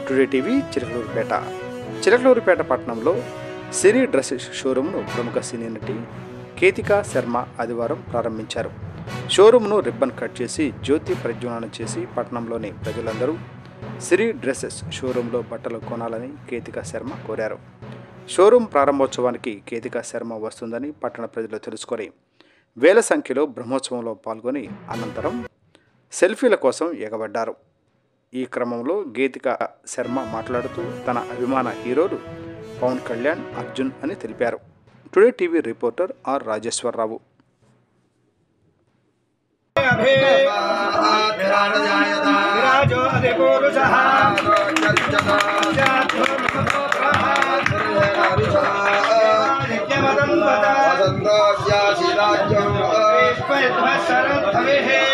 Today TV Chilakaluripet. Chilakaluripet పట్టణంలో సిరి dress షోరూమ్ను ప్రముఖ సినీ నటి కేతికా శర్మ ఆదివారం ప్రారంభించారు. షోరూమ్ను రిబ్బన్ కట్ చేసి జ్యోతి ప్రజ్వలన చేసి పట్టణంలోని ప్రజలందరూ సిరి డ్రెస్సెస్ షోరూంలో బట్టలు కొనాలని కేతికా శర్మ కోరారు. షోరూం ప్రారంభోత్సవానికి కేతికా శర్మ వస్తుందని పట్టణ ప్రజలు తెలుసుకొని వేల సంఖ్యలో బ్రహ్మోత్సవంలో పాల్గొని అనంతరం సెల్ఫీల కోసం ఎగబడ్డారు. ఈ క్రమంలో కేతికా శర్మ మాట్లాడుతూ తన అభిమాన హీరోలు పవన్ కళ్యాణ్, అర్జున్ అని తెలిపారు. Today TV reporter R Rajeshwara Rao. वसंत